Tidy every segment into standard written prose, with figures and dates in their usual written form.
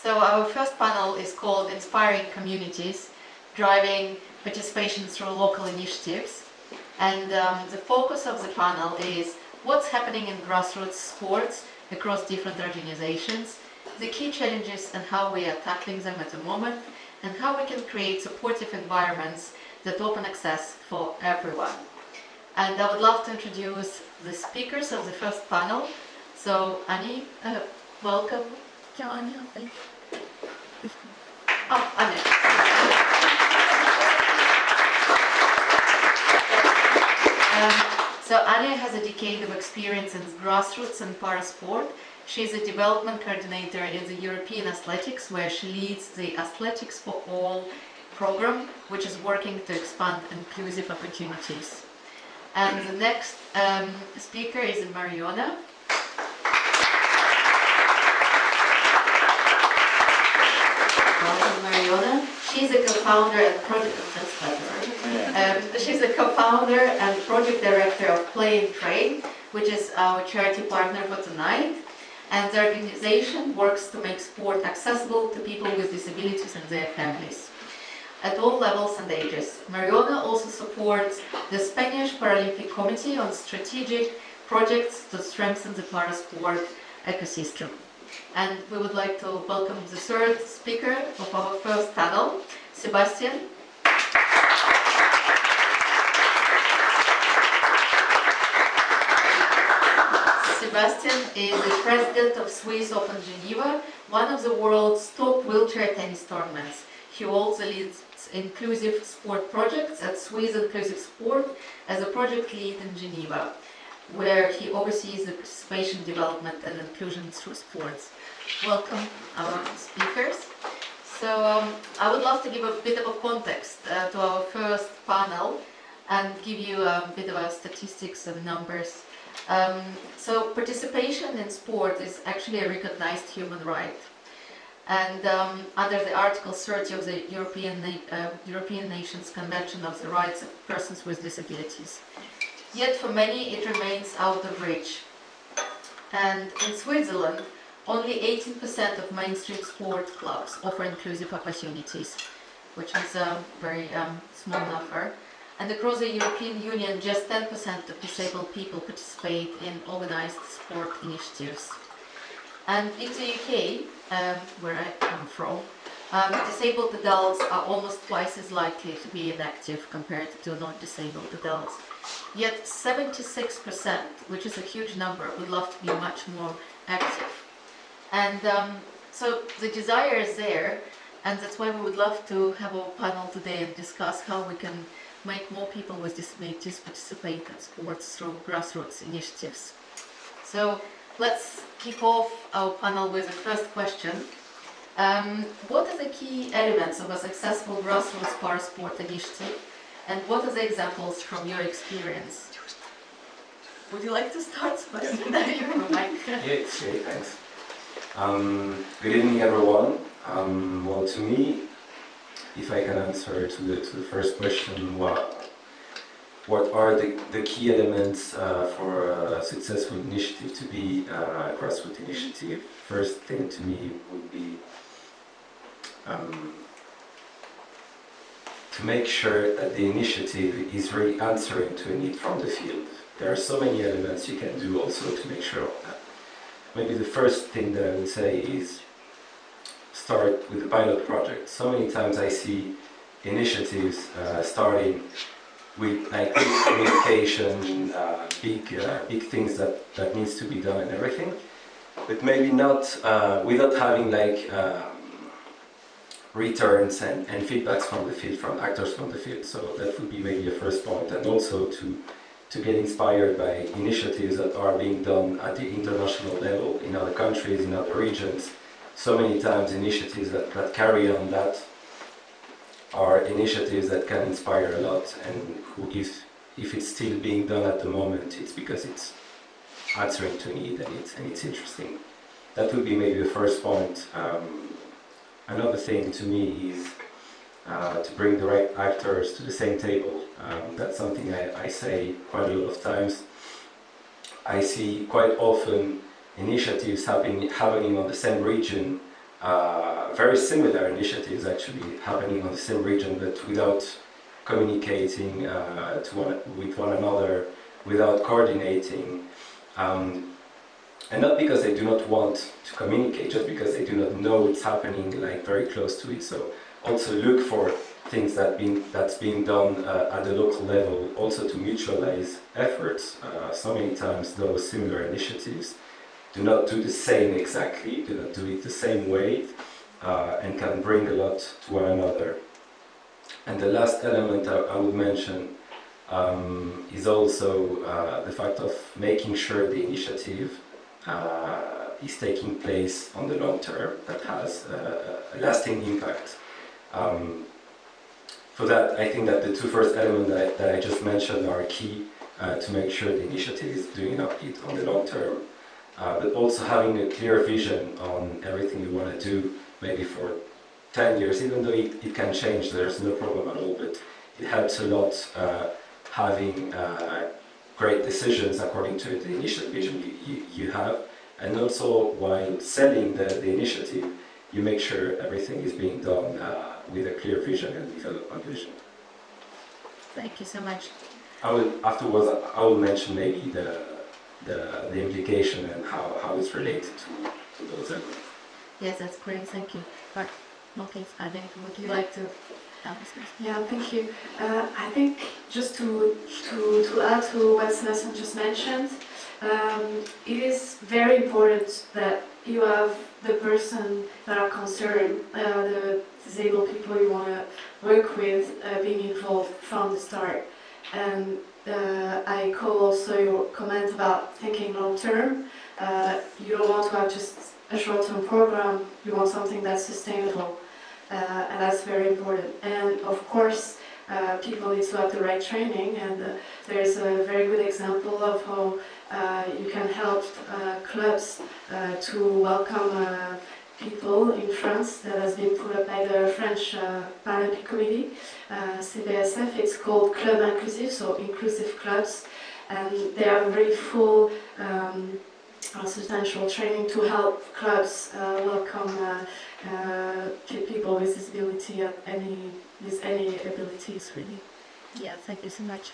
So our first panel is called Inspiring Communities, Driving Participation Through Local Initiatives. And the focus of the panel is what's happening in grassroots sports across different organizations, the key challenges and how we are tackling them at the moment, and how we can create supportive environments that open access for everyone. And I would love to introduce the speakers of the first panel. So Annie, welcome. Annie. Oh, Annie. So Annie has a decade of experience in grassroots and parasport. She's a development coordinator in the European Athletics, where she leads the Athletics for All program, which is working to expand inclusive opportunities. And the next speaker is Mariona. Welcome, Mariona. She's a co-founder and project director of Play and Train, which is our charity partner for tonight. And the organization works to make sport accessible to people with disabilities and their families at all levels and ages. Mariona also supports the Spanish Paralympic Committee on strategic projects to strengthen the parasport ecosystem. And we would like to welcome the third speaker of our first panel, Sebastian. Sebastian is the president of Swiss Open Geneva, one of the world's top wheelchair tennis tournaments. He also leads inclusive sport projects at Swiss Inclusive Sport as a project lead in Geneva, where he oversees the participation, development and inclusion through sports. Welcome our speakers. So I would love to give a bit of a context to our first panel and give you a bit of statistics and numbers. So participation in sport is actually a recognized human right. And under the Article 30 of the European Nations Convention of the Rights of Persons with Disabilities. Yet for many it remains out of reach. And in Switzerland, only 18% of mainstream sport clubs offer inclusive opportunities, which is a very small number. And across the European Union, just 10% of disabled people participate in organized sport initiatives. And in the UK, where I come from, disabled adults are almost twice as likely to be inactive compared to non-disabled adults. Yet 76%, which is a huge number, would love to be much more active. And so the desire is there, and that's why we would love to have a panel today and discuss how we can make more people with disabilities participate in sports through grassroots initiatives. So let's kick off our panel with the first question. What are the key elements of a successful grassroots parasport initiative, and what are the examples from your experience? Would you like to start, Sebastian? Yeah, thanks. Good evening, everyone. Well, to me, if I can answer to the first question, what are the key elements for a successful initiative to be a grassroots initiative? First thing to me would be to make sure that the initiative is really answering to a need from the field. There are so many elements you can do also to make sure of that. Maybe the first thing that I would say is start with a pilot project. So many times I see initiatives starting with like big communication, big things that needs to be done and everything, but maybe not without having like returns and feedbacks from the field, from actors from the field. So that would be maybe a first point, and also to get inspired by initiatives that are being done at the international level in other countries, in other regions. So many times initiatives that carry on that are initiatives that can inspire a lot, and who if it's still being done at the moment, it's because it's answering to a need and it's interesting. That would be maybe the first point. Another thing to me is to bring the right actors to the same table. That's something I say quite a lot of times. I see quite often initiatives happening on the same region very similar initiatives actually happening on the same region, but without communicating with one another, without coordinating. And not because they do not want to communicate, just because they do not know it's happening like very close to it. So also look for things that's being done at the local level, also to mutualize efforts. So many times those similar initiatives do not do the same exactly, do not do it the same way, and can bring a lot to one another. And the last element I would mention is also the fact of making sure the initiative is taking place on the long term, that has a lasting impact. For that, I think that the two first elements that I just mentioned are key to make sure the initiative is doing it on the long term, but also having a clear vision on everything you want to do, maybe for 10 years, even though it can change, there's no problem at all, but it helps a lot having great decisions according to the initial vision you have, and also while selling the initiative, you make sure everything is being done with a clear vision and development vision. Thank you so much. Afterwards, I will mention maybe the implication and how it's related to those elements. Yes, that's great. Thank you. But okay, I think would you like to? Yeah, thank you. I think just to add to what Sebastian just mentioned, it is very important that you have the person that are concerned, the disabled people you want to work with, being involved from the start. And I call also your comment about thinking long term. You don't want to have just a short-term program, you want something that's sustainable. And that's very important. And of course, people need to have the right training, and there's a very good example of how you can help clubs to welcome people in France that has been put up by the French Paralympic Committee, CBSF. It's called Club Inclusive, so inclusive clubs, and they have a very full substantial training to help clubs welcome people with disability with any abilities, really. Yeah, thank you so much.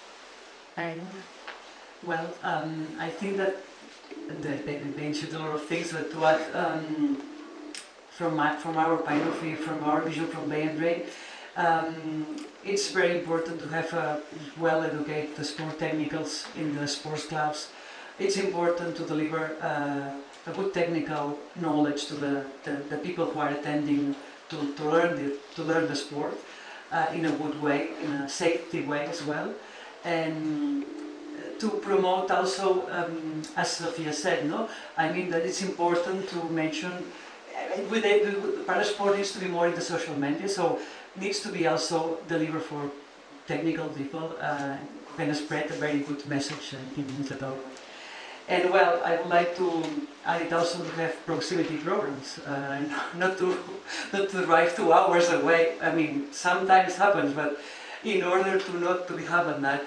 Well, I think that they mentioned a lot of things, but what from our point of view, from our vision from Bay and Ray, it's very important to have well-educated sport technicals in the sports clubs. It's important to deliver a good technical knowledge to the people who are attending to learn the sport in a good way, in a safety way as well, and to promote also, as Sophia said, I mean that it's important to mention with parasport needs to be more in the social media, so needs to be also delivered for technical people, can spread a very good message about. And well, I would like to add also to have proximity programs, not to drive 2 hours away. I mean, sometimes happens, but in order to not to have that,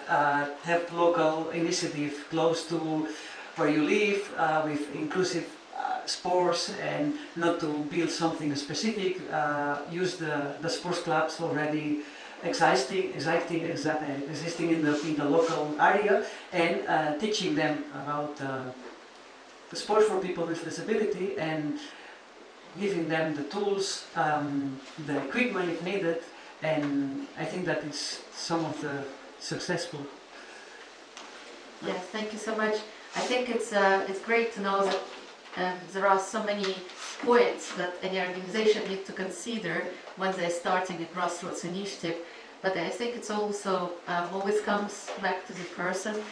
have local initiative close to where you live, with inclusive sports, and not to build something specific. Use the sports clubs already existing in the local area, and teaching them about the sport for people with disability, and giving them the tools, the equipment if needed, and I think that is some of the successful. Yes, thank you so much. I think it's great to know that there are so many points that any organization need to consider when they're starting a grassroots initiative. But I think it's also always comes back to the person,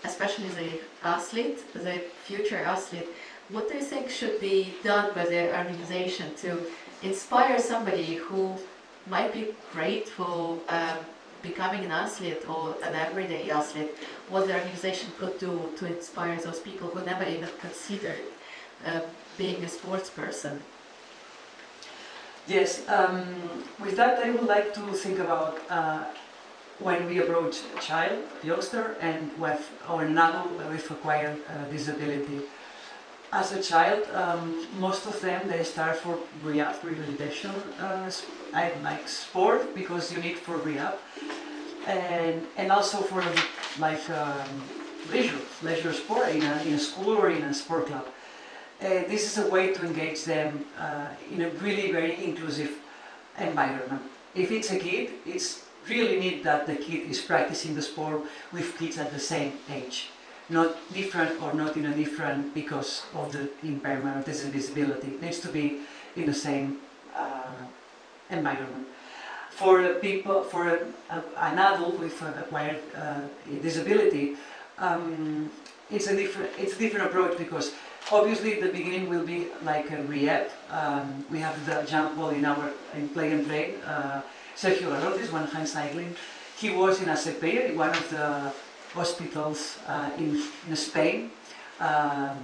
especially the athlete, the future athlete. What do you think should be done by the organization to inspire somebody who might be great for becoming an athlete or an everyday athlete? What the organization could do to inspire those people who never even considered being a sports person? Yes, with that I would like to think about when we approach a child, youngster, and with our now with acquired disability. as a child, most of them they start for rehabilitation, like sport, because you need for rehab, and also for like leisure sport in a school or in a sport club. This is a way to engage them in a really very inclusive environment. If it's a kid, it's really neat that the kid is practicing the sport with kids at the same age. Not different or not in a different because of the impairment or disability. It needs to be in the same environment. For people, for an adult with an acquired disability, it's a different approach, because obviously the beginning will be like a rehab. We have the example in Play and Play. Sergio Galotis, one hand cycling. He was in Asepeya, in one of the hospitals in Spain, and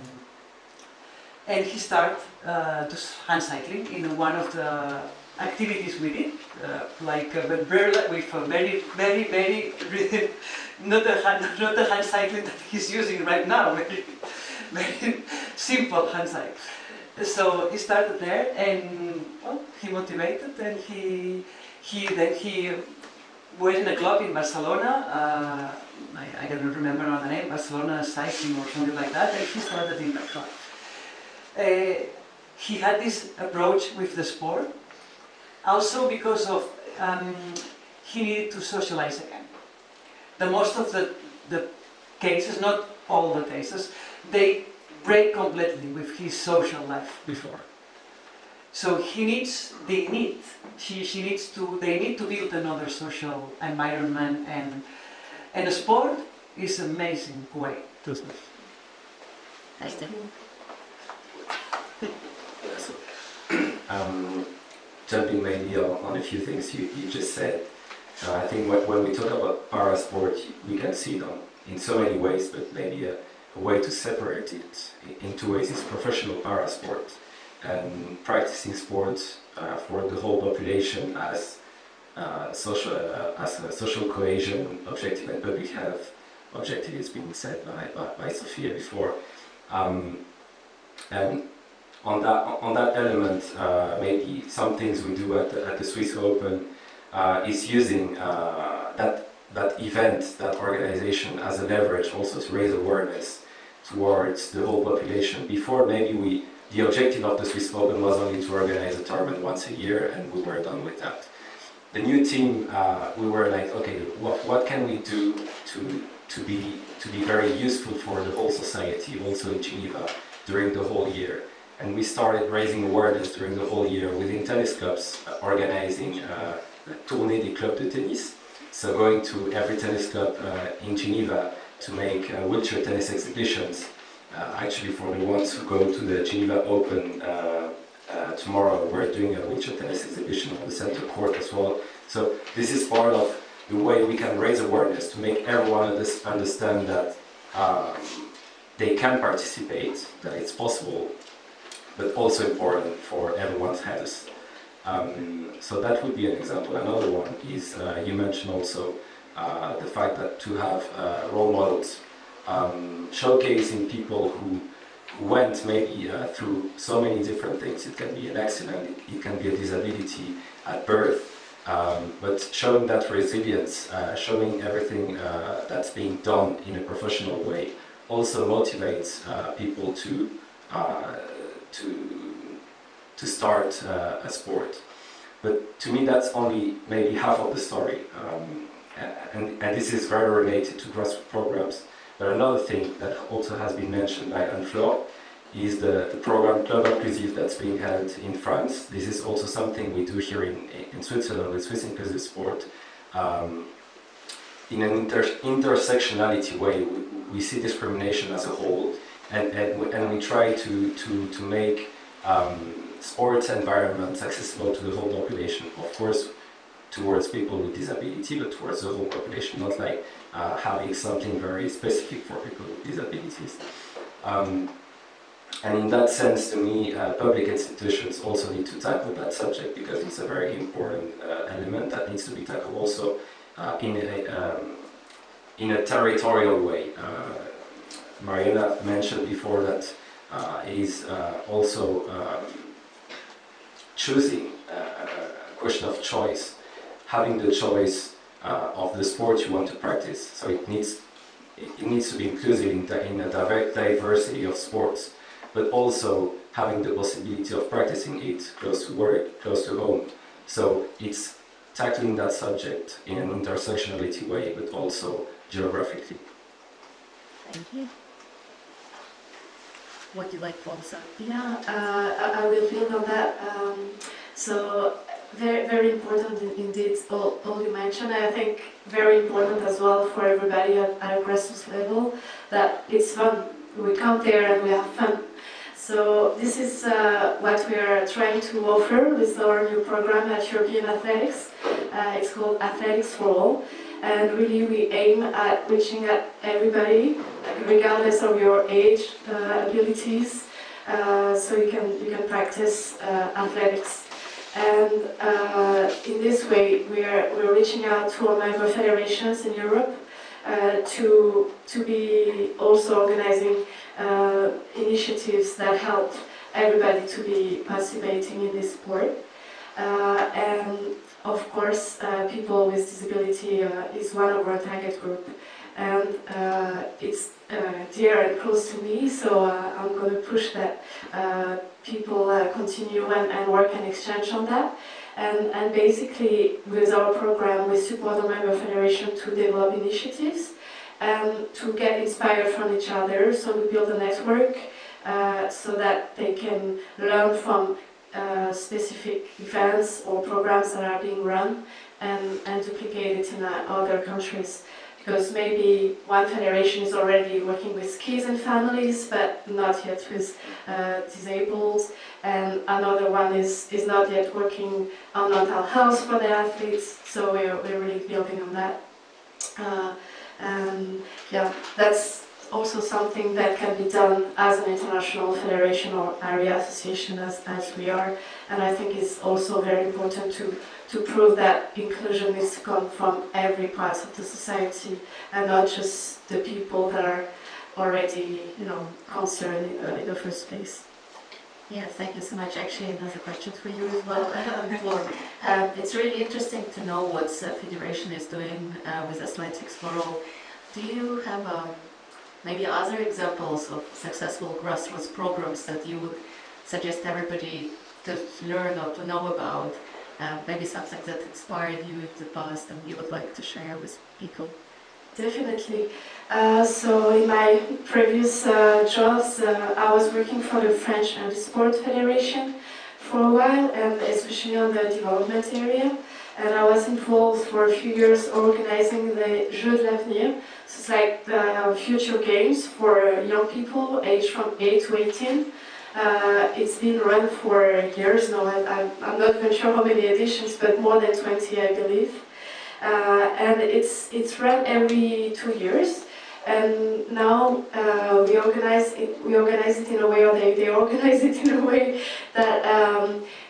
he started to hand cycling in one of the activities we did, like with a very, very, very not the hand cycling that he's using right now, very, very simple hand cycle. So he started there, and well, he motivated, and he went in a club in Barcelona. I don't remember the name, Barcelona Cycling or something like that, and he started in that club. He had this approach with the sport, also because of he needed to socialize again. The most of the cases, not all the cases, they break completely with his social life before. So they need to build another social environment, and sport is an amazing way to do. Jumping maybe on a few things you just said, I think when we talk about parasport, we can see it in so many ways, but maybe a way to separate it in two ways is professional parasport and practicing sports for the whole population as a social cohesion objective and public health objective is being said by Sophia before. And on that element, maybe some things we do at the Swiss Open is using that event, that organization as a leverage also to raise awareness towards the whole population. Before, maybe the objective of the Swiss Open was only to organize a tournament once a year, and we were done with that. The new team, we were like, okay, what can we do to be very useful for the whole society, also in Geneva, during the whole year? And we started raising awareness during the whole year within tennis clubs, organizing Tournée des Clubs de Tennis. So going to every tennis club in Geneva to make wheelchair tennis exhibitions. Actually, for the ones who go to the Geneva Open tomorrow, we're doing a wheelchair tennis exhibition on the center court as well. So this is part of the way we can raise awareness to make everyone understand that they can participate, that it's possible, but also important for everyone's health. So that would be an example. Another one is, you mentioned also the fact that to have role models, showcasing people who went maybe through so many different things. It can be an accident, it can be a disability at birth, but showing that resilience, showing everything that's being done in a professional way also motivates people to start a sport. But to me that's only maybe half of the story, and this is very related to grassroots programs. But another thing that also has been mentioned by Flore is the program Club Inclusive that's being held in France. This is also something we do here in Switzerland with Swiss Inclusive Sport. In an intersectionality way, we see discrimination as a whole, and we try to make sports environments accessible to the whole population. Of course, towards people with disability, but towards the whole population, not like having something very specific for people with disabilities. And in that sense, to me, public institutions also need to tackle that subject because it's a very important element that needs to be tackled also in a territorial way. Mariona mentioned before that is also choosing a question of choice, having the choice of the sport you want to practice. So it needs to be inclusive in a diversity of sports, but also having the possibility of practicing it close to work, close to home. So it's tackling that subject in an intersectionality way, but also geographically. Thank you. What do you like to answer? Yeah, I will build on that. So very, very important indeed, all you mentioned. I think very important as well for everybody at a grassroots level that it's fun. We come there and we have fun. So this is what we are trying to offer with our new program at European Athletics. It's called Athletics for All. And really we aim at reaching at everybody, regardless of your age, abilities, so you can practice athletics. And in this way, we're reaching out to our member federations in Europe to be also organizing initiatives that help everybody to be participating in this sport. And of course, people with disability is one of our target group, and it's dear and close to me, so I'm going to push that people continue and work and exchange on that. And basically, with our program, we support the member federation to develop initiatives and to get inspired from each other. So we build a network so that they can learn from specific events or programs that are being run and duplicate it in other countries. Because maybe one federation is already working with kids and families, but not yet with disabled, and another one is not yet working on mental health for the athletes, so we're really building on that. And yeah, that's also something that can be done as an international federation or area association as we are, and I think it's also very important to prove that inclusion needs to come from every part of the society and not just the people that are already, concerned in the first place. Yeah, thank you so much. Actually, another question for you as well, Flore. It's really interesting to know what the Federation is doing with Athletics for All. Do you have maybe other examples of successful grassroots programs that you would suggest everybody to learn or to know about? Maybe something that inspired you in the past and you would like to share with people? Definitely. So in my previous jobs, I was working for the French Sport Federation for a while, and especially on the development area. And I was involved for a few years organizing the Jeux de l'Avenir. So it's like the future games for young people aged from 8 to 18. It's been run for years now, and I'm not even sure how many editions, but more than 20, I believe. And it's run every 2 years. And now we organize it in a way, or they organize it in a way that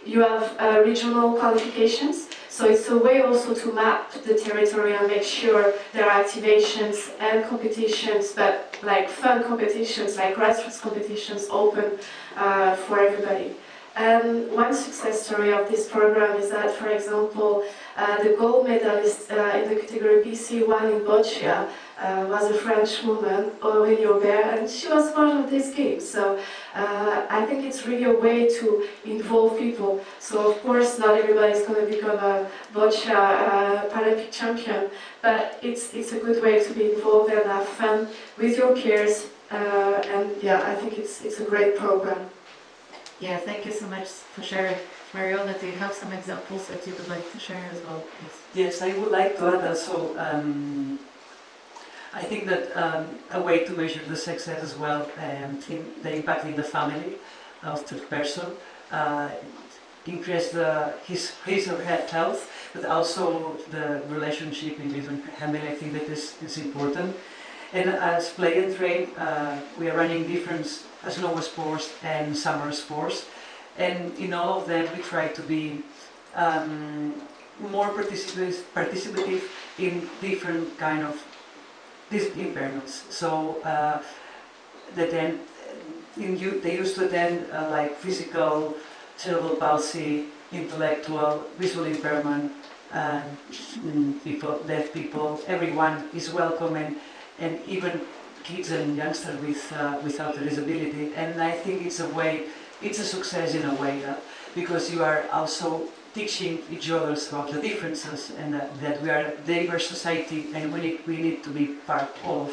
you have regional qualifications. So it's a way also to map the territory and make sure there are activations and competitions, but like fun competitions, like grassroots competitions, open for everybody. And one success story of this program is that, for example, the gold medalist in the category BC1 in Boccia was a French woman, Aurélie Aubert, and she was part of this game. So I think it's really a way to involve people. So of course, not everybody is going to become a Boccia Paralympic champion, but it's a good way to be involved and have fun with your peers. And yeah, I think it's a great program. Yeah, thank you so much for sharing. Mariona, do you have some examples that you would like to share as well, please? Yes, I would like to add also, I think that a way to measure the success as well, the impact in the family of the person, increase his or her health, but also the relationship in between family. I think that is important. And as Play and Train, we are running different snow sports and summer sports, and in all of them we try to be more participative in different kind of these environments. So that then they used to attend like physical, cerebral palsy, intellectual, visual impairment, people, deaf people. Everyone is welcome, and even kids and youngsters without a disability. And I think it's a success in a way, because you are also teaching each other about the differences, and that we are a diverse society, and we need to be part of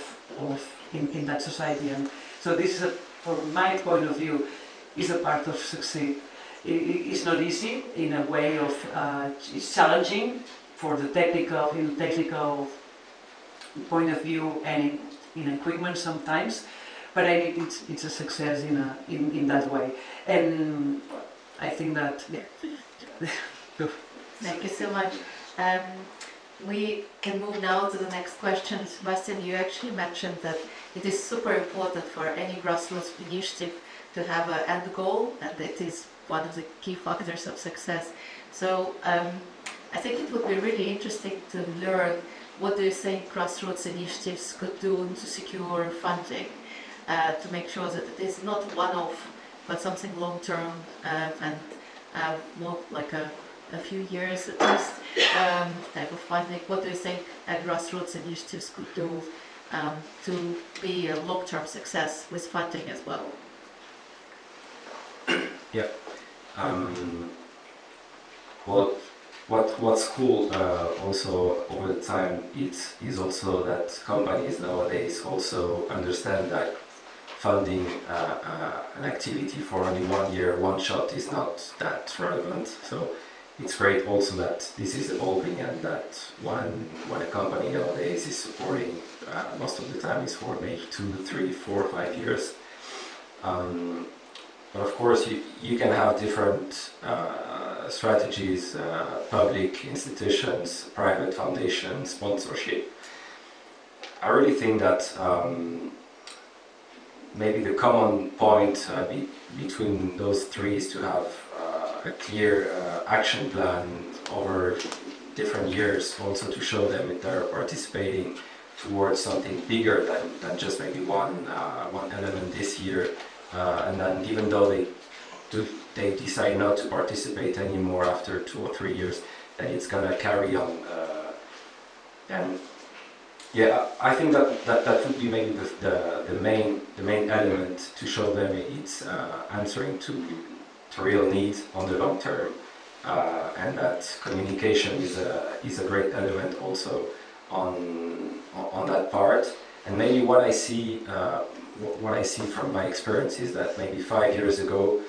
in that society. And so this is, from my point of view, is a part of succeed. It's not easy in a way of, it's challenging for the technical point of view and in equipment sometimes, but I think it's a success in that way. And I think that, yeah. Thank you so much. We can move now to the next question. Sebastian, you actually mentioned that it is super important for any grassroots initiative to have an end goal, and it is one of the key factors of success. So I think it would be really interesting to learn what do you think grassroots initiatives could do to secure funding, to make sure that it is not one-off, but something long-term and more like a few years at least type of funding. What do you think grassroots initiatives could do to be a long-term success with funding as well? Yeah. Well, what's cool also over the time is also that companies nowadays also understand that funding an activity for only 1 year, one shot is not that relevant. So it's great also that this is evolving, and that when a company nowadays is supporting, most of the time is for maybe 2, 3, 4, 5 years. But of course you can have different strategies, public institutions, private foundations, sponsorship. I really think that maybe the common point between those three is to have a clear action plan over different years, also to show them that they're participating towards something bigger than just maybe one element this year. And then even though they decide not to participate anymore after 2 or 3 years, then it's gonna carry on. And yeah, I think that would be maybe the main element to show them it's answering to real needs on the long term, and that communication is a great element also on that part. And maybe what I see from my experience is that maybe 5 years ago,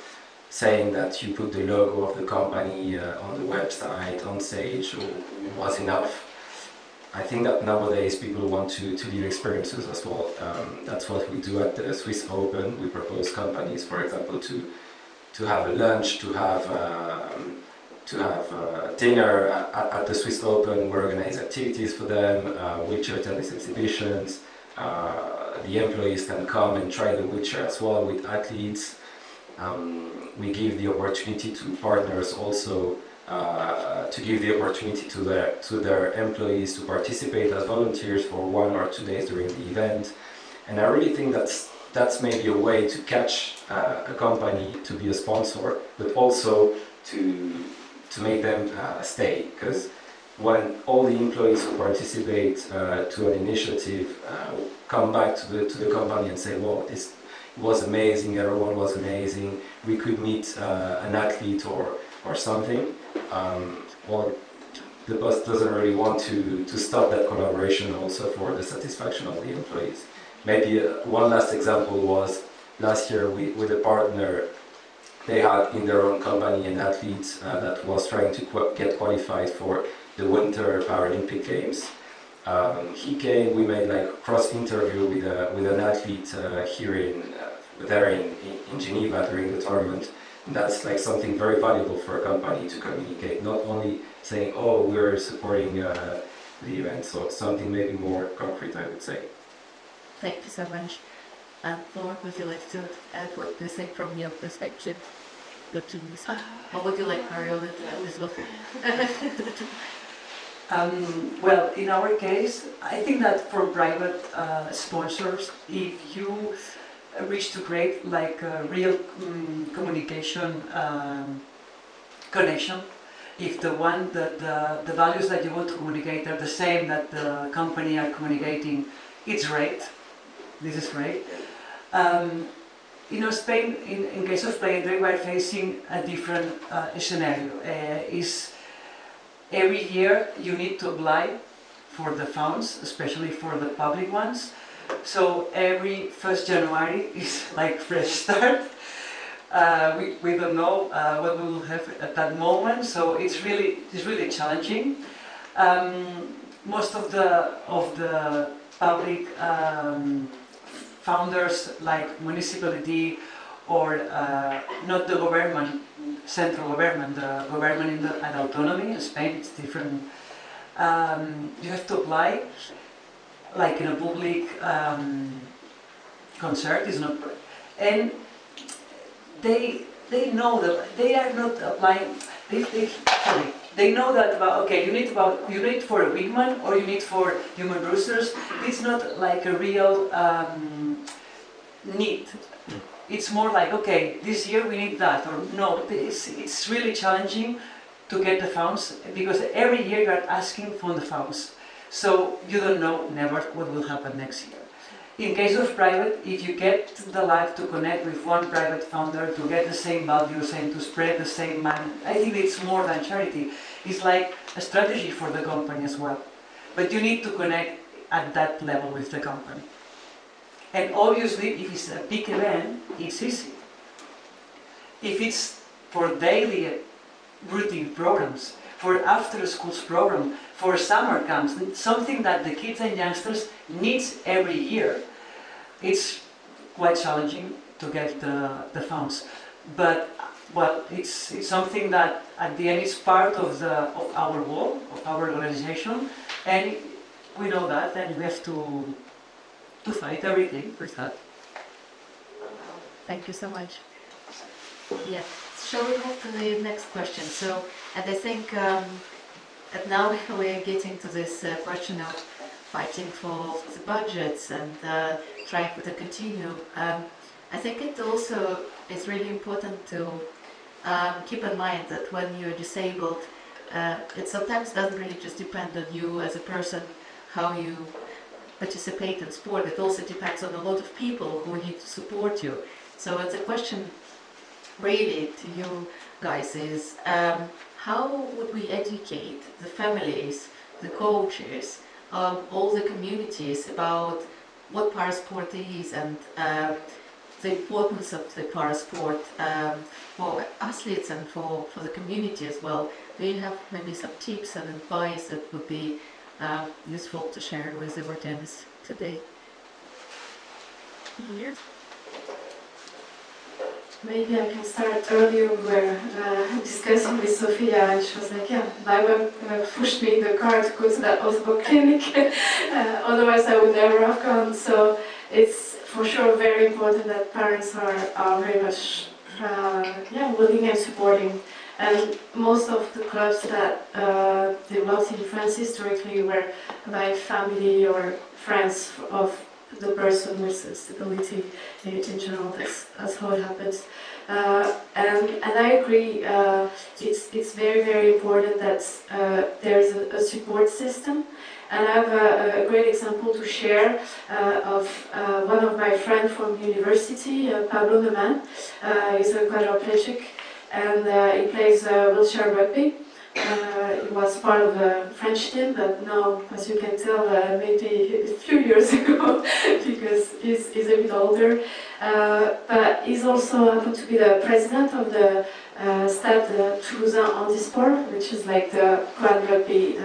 saying that you put the logo of the company on the website, on stage, was enough. I think that nowadays people want to live experiences as well. That's what we do at the Swiss Open. We propose companies, for example, to have a lunch, to have dinner at the Swiss Open. We organize activities for them, wheelchair tennis exhibitions. The employees can come and try the wheelchair as well with athletes. We give the opportunity to partners also to give the opportunity to their employees to participate as volunteers for 1 or 2 days during the event. And I really think that's maybe a way to catch a company to be a sponsor, but also to make them stay. Because when all the employees who participate to an initiative come back to the company and say, well, this was amazing, everyone was amazing, we could meet an athlete or something, well, the boss doesn't really want to stop that collaboration also for the satisfaction of the employees. Maybe one last example was last year with a partner. They had in their own company an athlete that was trying to get qualified for the Winter Paralympic Games. He came, we made like cross interview with an athlete here in Geneva during the tournament. And that's like something very valuable for a company to communicate, not only saying, oh, we're supporting the event, so something maybe more concrete, I would say. Thank you so much. And Flore, would you like to add what you think from your perspective? Or would you like Mariona to add as well? Well, in our case, I think that for private sponsors, if you reach to create like a real communication connection. If the values that you want to communicate are the same that the company are communicating, it's great. This is great. Spain, in case of Play and Drink, we're facing a different scenario. Is every year you need to apply for the funds, especially for the public ones. So every 1st January is like fresh start. We don't know what we will have at that moment, so it's really challenging. Most of the public founders, like municipality or not the government, central government, the government at autonomy. In Spain, it's different. You have to apply, like in a public concert. Is not, and they know that they are not applying. They know that okay, you need for a wingman or you need for human roosters. It's not like a real need. It's more like, okay, this year we need that, or no. It's really challenging to get the funds because every year you are asking for the funds, so you don't know never what will happen next year. In case of private, if you get the life to connect with one private founder, to get the same values and to spread the same mind, I think it's more than charity. It's like a strategy for the company as well. But you need to connect at that level with the company. And obviously, if it's a big event, it's easy. If it's for daily routine programs, for after-schools program, for summer camps, something that the kids and youngsters need every year, it's quite challenging to get the funds. But it's something that at the end is part of our work, of our organization, and we know that, and we have to fight everything for that. Thank you so much. Yeah. Shall we move to the next question? So, and I think that now we're getting to this question of fighting for the budgets and trying to continue. I think it also is really important to keep in mind that when you're disabled, it sometimes doesn't really just depend on you as a person, how you participate in sport. It also depends on a lot of people who need to support you. So it's a question really to you guys is how would we educate the families, the coaches, all the communities about what parasport is and the importance of the parasport for athletes and for the community as well. Do you have maybe some tips and advice that would be useful to share with our tennis today? Yes. Maybe I can start earlier. We were discussing with Sofia, and she was like, yeah, Baiba pushed me in the car to go to that Oslo clinic, otherwise I would never have gone. So it's for sure very important that parents are very much willing and supporting. And most of the clubs that developed in France historically were by family or friends of the person with disability in general. That's how it happens. And I agree. It's very, very important that there's a support system. And I have a great example to share of one of my friends from university, Pablo Leman. He's a quadriplegic and he plays wheelchair rugby. He was part of the French team, but now, as you can tell, maybe a few years ago, because he's a bit older. But he's also happened to be the president of the Stade Toulousain Handisport, which is like the quad rugby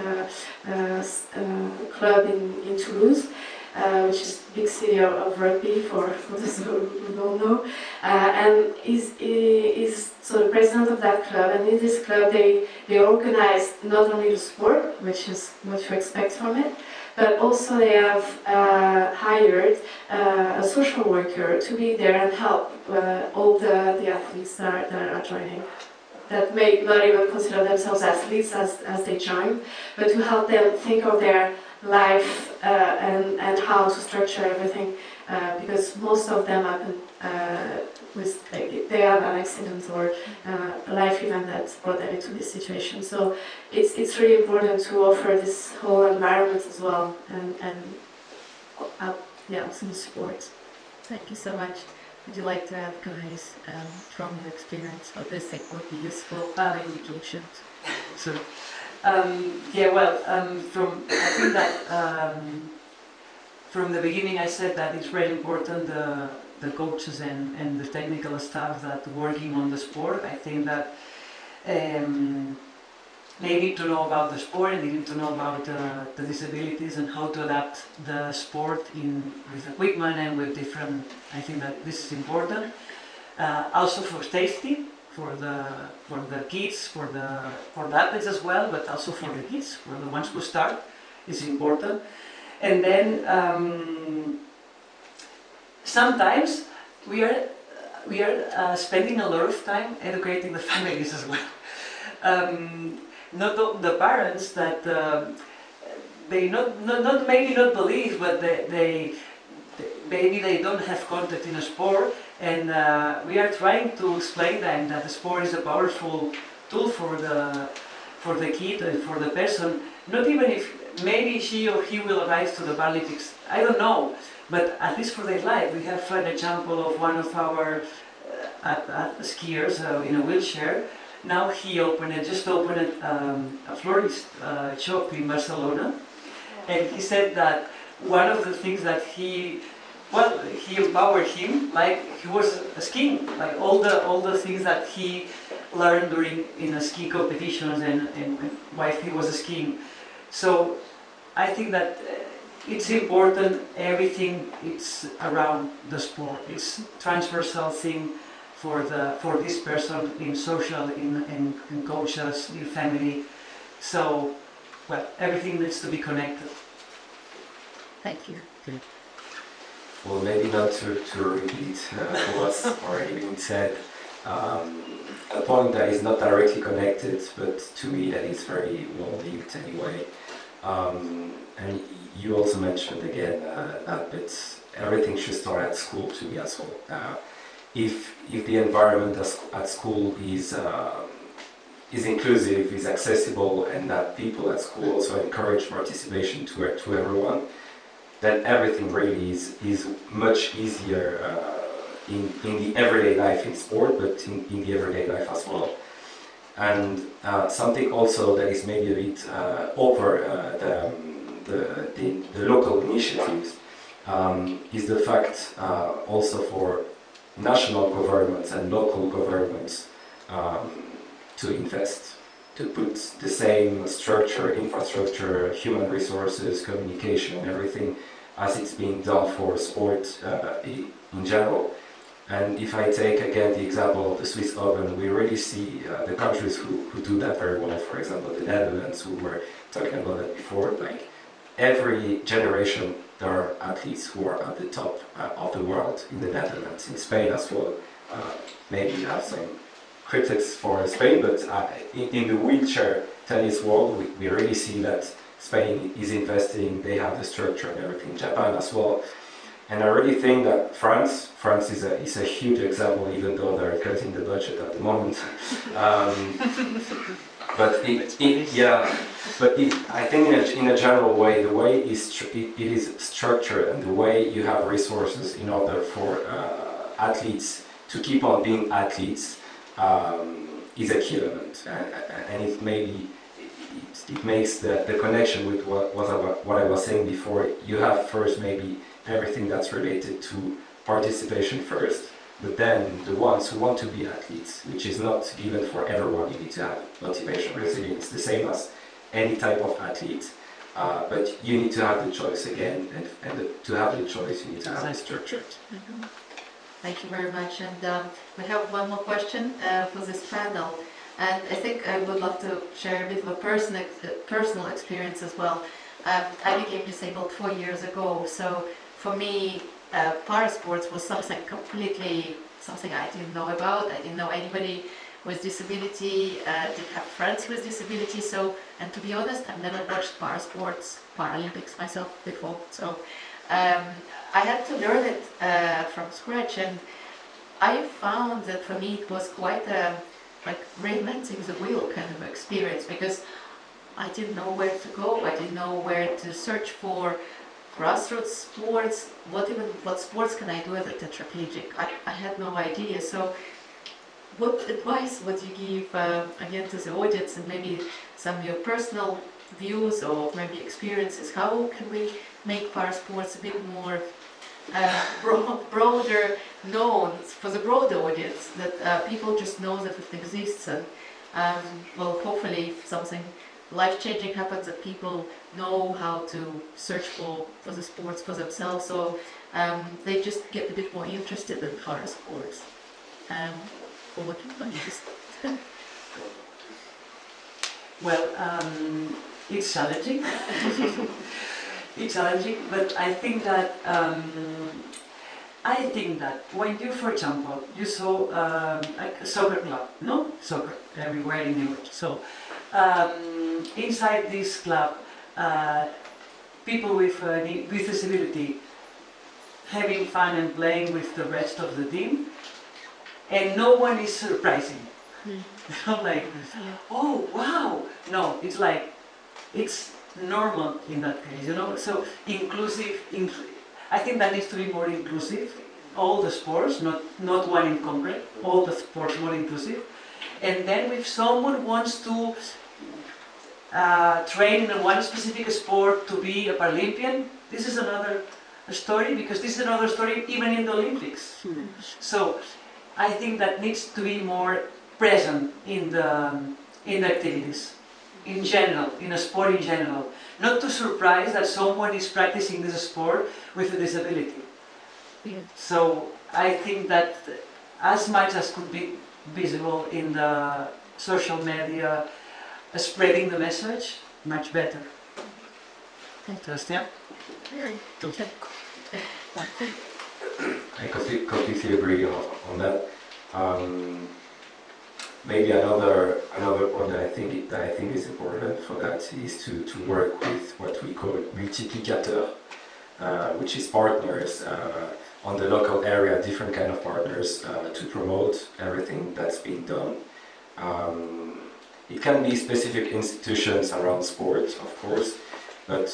club in Toulouse. Which is a big city of rugby for those who don't know, and he's so the president of that club. And in this club, they organize not only the sport, which is what you expect from it, but also they have hired a social worker to be there and help all the athletes that are joining, that may not even consider themselves athletes as they join, but to help them think of their life and how to structure everything, because most of them happen with they have an accident or a life event that brought them into this situation. So it's really important to offer this whole environment as well and some support. Thank you so much. Would you like to add, guys, from your experience, how this thing would be useful communication? So, I think that from the beginning I said that it's very important the coaches and the technical staff that working on the sport. I think that they need to know about the sport and they need to know about the disabilities and how to adapt the sport with equipment and with different. I think that this is important. Also for safety, for the kids, for the athletes as well, but also for the kids, for the ones who start, is important. And then sometimes we are spending a lot of time educating the families as well. Not all the parents that they maybe not believe, but they maybe they don't have contact in a sport, and we are trying to explain them that the sport is a powerful tool for the kid and for the person. Not even if maybe she or he will rise to the Paralympics, I don't know, but at least for their life. We have an example of one of our skiers in a wheelchair. Now he just opened a florist shop in Barcelona, and he said that one of the things that he empowered him, like he was skiing, like all the things that he learned in a ski competitions and while he was skiing. So I think that it's important. Everything it's around the sport. It's transversal thing for this person in social, in coaches, in family. So, well, everything needs to be connected. Thank you. Well, maybe not to repeat what's already been said. A point that is not directly connected, but to me that is very well linked anyway. And you also mentioned again that everything should start at school to me as well. If the environment at school is inclusive, is accessible, and that people at school also encourage participation to everyone, then everything really is much easier in the everyday life in sport, but in the everyday life as well. And something also that is maybe a bit over the local initiatives is the fact also for national governments and local governments to invest, to put the same structure, infrastructure, human resources, communication, everything as it's being done for sport in general. And if I take again the example of the Swiss Open, we really see the countries who do that very well. For example, the Netherlands, who were talking about that before, like every generation there are athletes who are at the top of the world in the Netherlands, in Spain as well. Maybe you have some critics for Spain, but in the wheelchair tennis world, we really see that Spain is investing, they have the structure and everything, Japan as well. And I really think that France is a huge example, even though they're cutting the budget at the moment. But I think in a general way, the way it is structured and the way you have resources in order for athletes to keep on being athletes is a key element, and it makes the connection with what I was saying before. You have first maybe everything that's related to participation first, but then the ones who want to be athletes, which is not given for everyone. You need to have motivation, resilience, the same as any type of athlete, but you need to have the choice again, and to have the choice you need to have it structured. Mm-hmm. Thank you very much, and we have one more question for this panel, and I think I would love to share a bit of a personal experience as well. I became disabled 4 years ago, so for me, parasports was something I didn't know about. I didn't know anybody with disability, did have friends with disability. So, and to be honest, I've never watched para sports, Paralympics myself before. So I had to learn it from scratch, and I found that for me it was quite like reinventing the wheel kind of experience, because I didn't know where to go. I didn't know where to search for grassroots sports. What sports can I do as a tetraplegic? I had no idea. So what advice would you give again to the audience, and maybe some of your personal views or maybe experiences? How can we make para sports a bit more broader known for the broader audience, that people just know that it exists, and well, hopefully if something life-changing happens, that people know how to search for the sports for themselves, so they just get a bit more interested in para sports. For what you find. Well, it's challenging. It's challenging, but I think that when you, for example, you saw like a soccer club, no? Soccer everywhere in Europe. So inside this club, people with disability having fun and playing with the rest of the team, and no one is surprising. Like, oh wow! No, it's like, it's normal in that case, you know. So inclusive. I think that needs to be more inclusive. All the sports, not one in concrete. All the sports more inclusive. And then if someone wants to train in one specific sport to be a Paralympian, this is another story, because this is another story even in the Olympics. So I think that needs to be more present in the activities in general, in a sport in general. Not to surprise that someone is practicing this sport with a disability. Yeah. So I think that as much as could be visible in the social media, spreading the message, much better. Sebastian? I completely agree on that. Maybe another point that I think is important for that is to work with what we call multiplicateur, which is partners on the local area, different kind of partners to promote everything that's being done. It can be specific institutions around sports, of course, but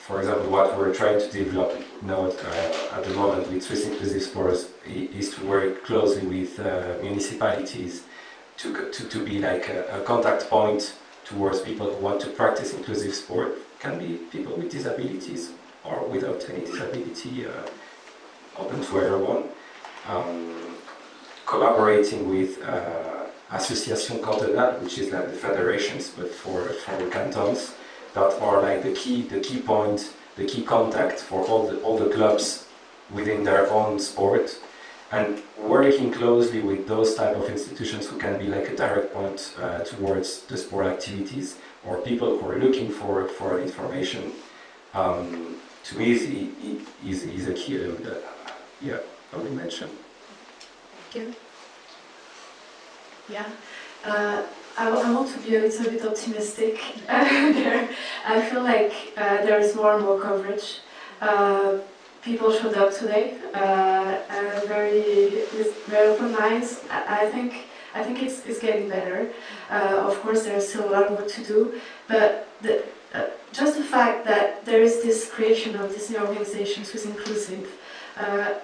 for example, what we're trying to develop now at the moment with Swiss Inclusive Sports is to work closely with municipalities to be like a contact point towards people who want to practice inclusive sport. Can be people with disabilities or without any disability, open to everyone. Collaborating with Association Cantonale, which is like the federations, but for the cantons, that are like the key point, the key contact for all the clubs within their own sport, and working closely with those type of institutions who can be like a direct point towards the sport activities or people who are looking for information. To me, is a key element that I will mention. Thank you. Yeah, I want to be a little bit optimistic there. I feel like there is more and more coverage. People showed up today, with very open minds. I think it's getting better. Of course, there's still a lot more to do, but just the fact that there is this creation of this new organization, Swiss Inclusive,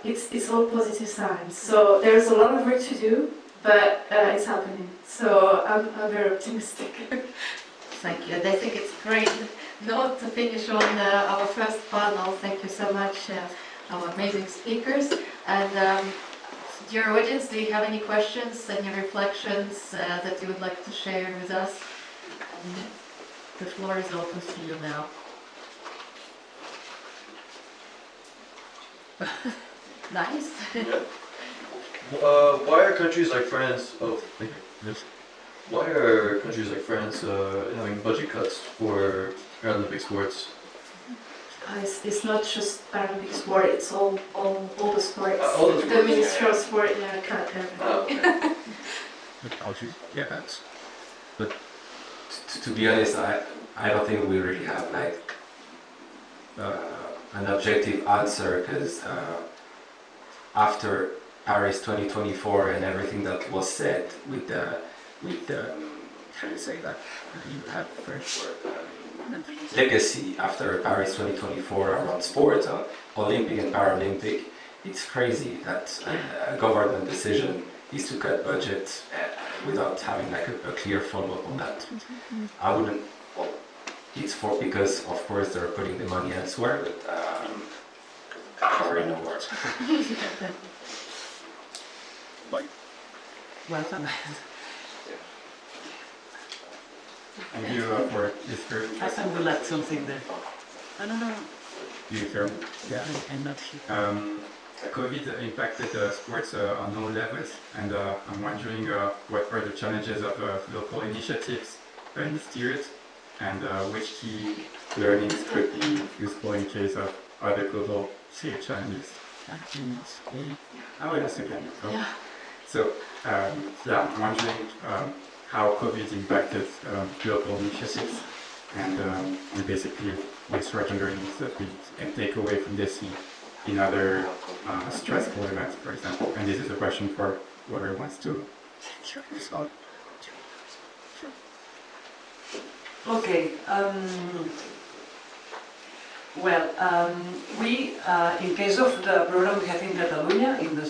it's all positive signs. So there's a lot of work to do, but it's happening. So I'm very optimistic. Thank you. And I think it's great note to finish on our first panel. Thank you so much, our amazing speakers. And dear audience, do you have any questions, any reflections that you would like to share with us? And the floor is open to you now. Nice. Yeah. Why are countries like France? Why are countries like France having budget cuts for Olympic sports? It's not just Paralympic sport; it's all the sports. All the The Ministry of Sport, cut everything. Okay. Yeah, that's To be honest, I don't think we really have like an objective answer because after Paris 2024 and everything that was said with the how do you say that? You have French word. legacy after Paris 2024 around sport, Olympic and Paralympic, it's crazy that a government decision is to cut budget without having like a clear follow-up on that. I wouldn't. Well, it's for because of course they're putting the money elsewhere, but I already know what. Welcome. And you for this group, I think we'll add something there. I don't know. you feel? Yeah. I'm not sure. COVID impacted sports on all levels, and I'm wondering what were the challenges of local initiatives in this period, and which key learnings could be useful in case of other global challenges. I will ask again. Yeah. So, yeah, I'm wondering how COVID impacted local initiatives, and basically what's wondering that we can take away from this in other stressful events, for example. And this is a question for whoever wants to respond. Okay. We, in case of the program we have in Catalonia, in the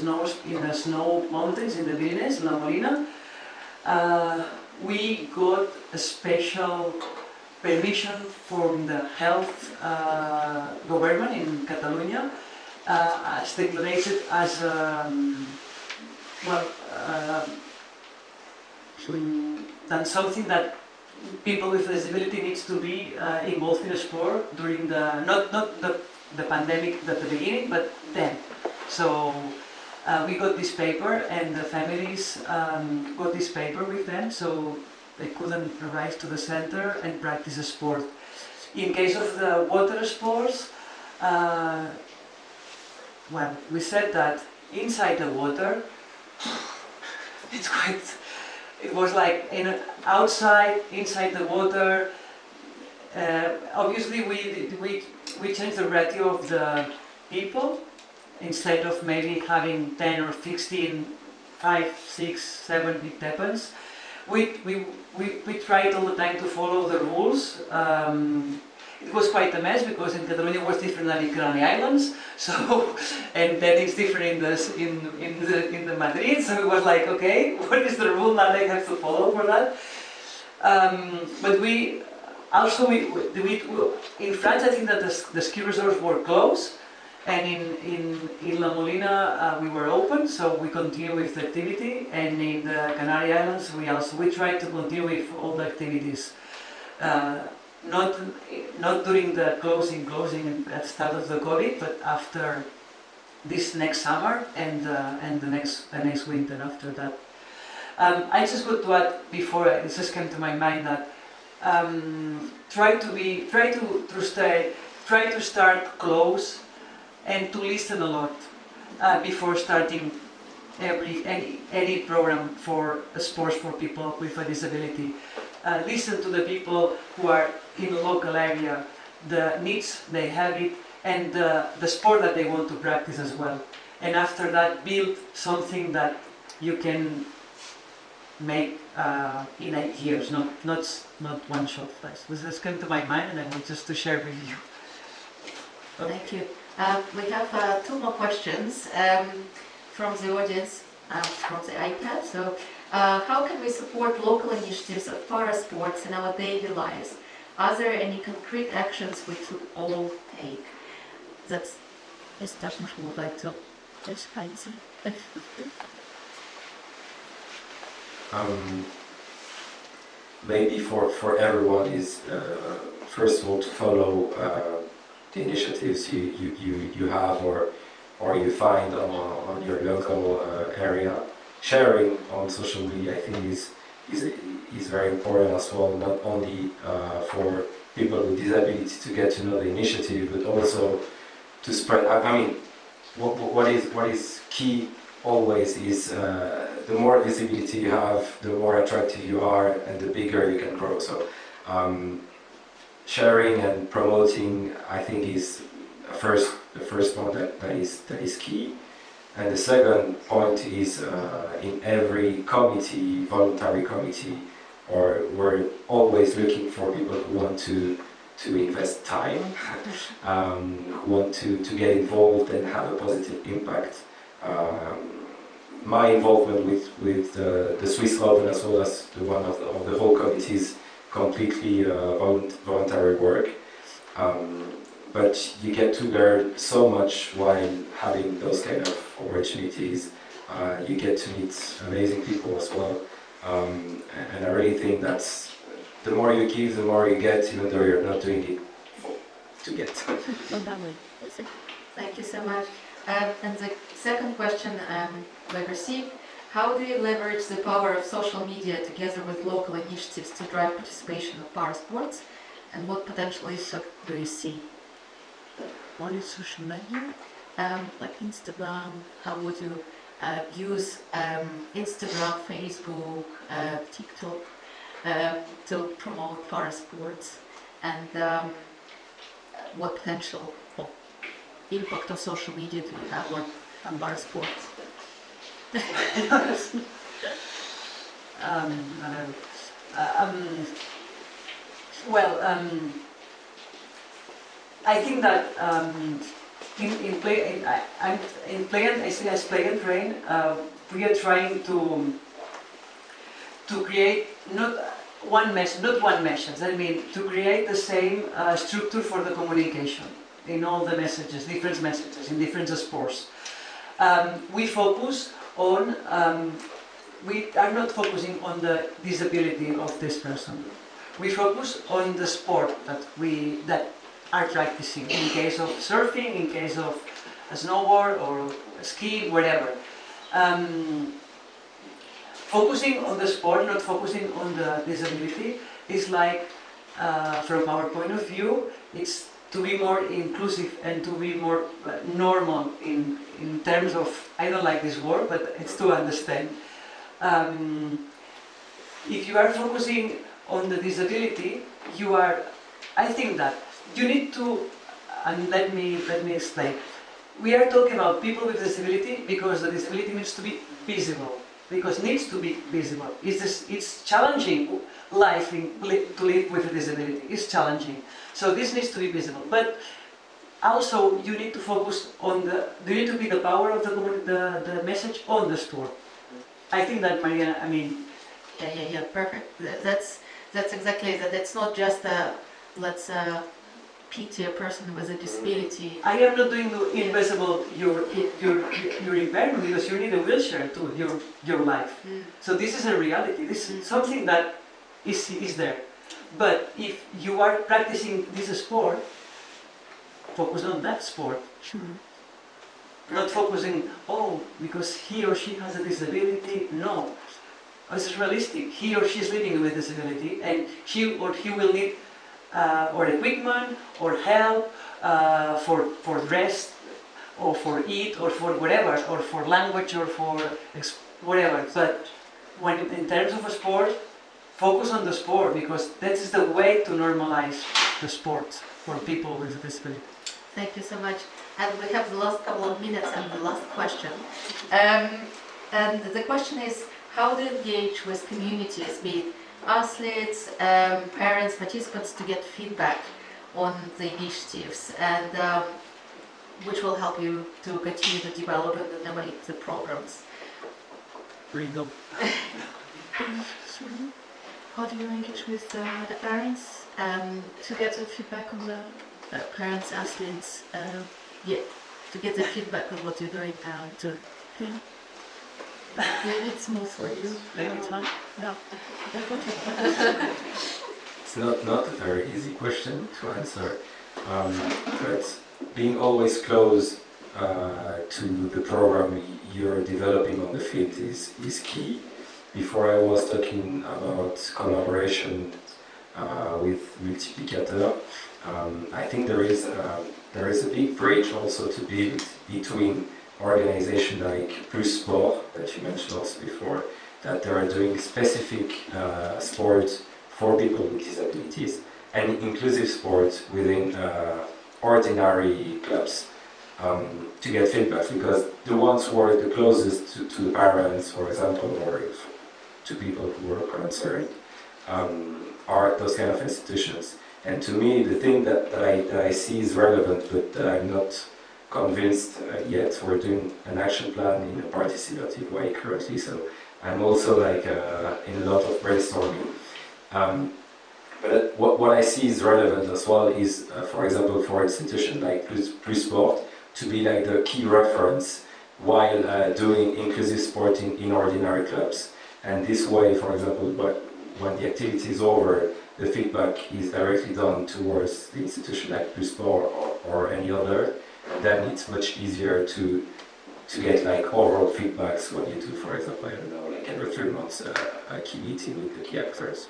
snow mountains in the Pyrenees, La Molina, we got a special permission from the health government in Catalonia, as declared as than something that people with disability needs to be involved in a sport during the not the pandemic at the beginning, but then. So we got this paper, and the families got this paper with them, so they couldn't arrive to the center and practice a sport. In case of the water sports, we said that inside the water, it was like outside, inside the water. Obviously, we changed the ratio of the people. Instead of maybe having 10 or 16, 5, 6, 7 big weapons, we tried all the time to follow the rules. It was quite a mess because in Catalonia it was different than in Canary Islands. So, and then it's different in the Madrid. So it was like, okay, what is the rule that I have to follow for that? But we also in France, I think that the ski resorts were closed, and in La Molina we were open, so we continue with the activity. And in the Canary Islands we tried to continue with all the activities. Not during the closing at the start of the COVID, but after this next summer and the next winter after that. I just got to add before it just came to my mind that try to start close and to listen a lot before starting any program for sports for people with a disability. Listen to the people who are in the local area, the needs they have it, and the sport that they want to practice as well. And after that, build something that you can make in 8 years, not one shot. This just came to my mind, and I want just to share with you. Thank you. We have 2 more questions from the audience, from the iPad. So, how can we support local initiatives of para-sports in our daily lives? Are there any concrete actions we should all take? That's Sebastian would like to answer. Maybe for everyone is first of all to follow the initiatives you have or you find on your local area. Sharing on social media, I think, is very important as well, not only for people with disabilities to get to know the initiative, but also to spread. I mean, what is key always is the more visibility you have, the more attractive you are, and the bigger you can grow. So sharing and promoting, I think, is the first point that is key. And the second point is in every committee, voluntary committee, or we're always looking for people who want to invest time, who want to get involved and have a positive impact. My involvement with the Swiss Open, as well as the one of the whole committee, is completely voluntary work. But you get to learn so much while having those kind of opportunities. You get to meet amazing people as well. And I really think that's the more you give, the more you get, even though you're not doing it to get. Thank you so much. And the second question we received: how do you leverage the power of social media together with local initiatives to drive participation of para sports? And what potential do you see? What is social media? Like Instagram, how would you use Instagram, Facebook, TikTok to promote para sports? And what potential impact of social media do you have on para sports? I think that in play and train, we are trying to create not one message. I mean, to create the same structure for the communication in all the messages, different messages in different sports. We focus on. We are not focusing on the disability of this person. We focus on the sport that are practicing, in case of surfing, in case of a snowboard or ski, whatever. Focusing on the sport, not focusing on the disability, is like, from our point of view, it's to be more inclusive and to be more normal in terms of, I don't like this word, but it's to understand. If you are focusing on the disability, I think that you need to, and let me explain. We are talking about people with disability because the disability needs to be visible. It's challenging life to live with a disability. It's challenging. So this needs to be visible. But also you need to focus on you need to be the power of the message on the store. I think that, Mariana, I mean... Yeah, perfect. That's exactly that. It's not just let's pity a person with a disability. I am not doing the invisible your impairment, because you need a wheelchair to your life. So this is a reality. This is something that is there. But if you are practicing this sport, focus on that sport. Not focusing, because he or she has a disability. No, it's realistic. He or she is living with a disability, and she or he will need or equipment or help for rest or for eat or for whatever, or for language or for whatever. But when in terms of a sport, focus on the sport, because that is the way to normalize the sport for people with a disability. Thank you so much. And we have the last couple of minutes and the last question. And the question is, how to engage with communities, be it athletes, parents, participants, to get feedback on the initiatives, and which will help you to continue to develop and innovate the programs. Freedom. How do you engage with the parents to get the feedback on the Parents, athletes, to get the feedback of what you're doing to... it's more for you. Anytime? No. It's not a very easy question to answer, but being always close to the program you're developing on the field is key. Before I was talking about collaboration with multiplicateurs. I think there is a big bridge also to build between organizations like Flore that you mentioned also before, that they are doing specific sports for people with disabilities and inclusive sports within ordinary clubs to get feedback, because the ones who are the closest to the parents, for example, or to people who are concerned, are those kind of institutions. And to me, the thing that I see is relevant, but that I'm not convinced yet. We're doing an action plan in a participative way currently, so I'm also like in a lot of brainstorming. But what I see is relevant as well is, for example, for institutions like Plus Sport, to be like the key reference while doing inclusive sport in ordinary clubs. And this way, for example, when the activity is over, the feedback is directly done towards the institution like Plus Sport or any other. Then it's much easier to get like overall feedbacks when you do, for example, I don't know, like every 3 months a key meeting with the key actors.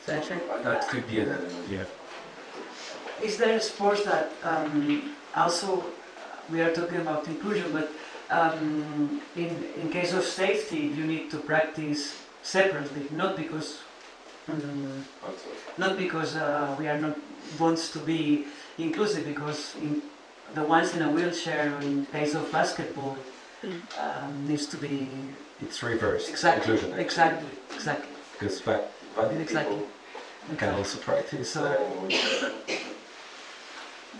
That could be an idea. Is there a sport that also, we are talking about inclusion, but in case of safety you need to practice separately, not because we are not wants to be inclusive, because the ones in a wheelchair in case of basketball needs to be. It's reverse. Exactly. Inclusion. Exactly. Because valid Exactly. people can also practice. So.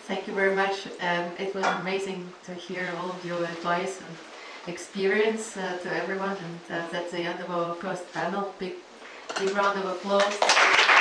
Thank you very much. It was amazing to hear all of your advice and experience to everyone, and that's the end of our first panel. Big round of applause.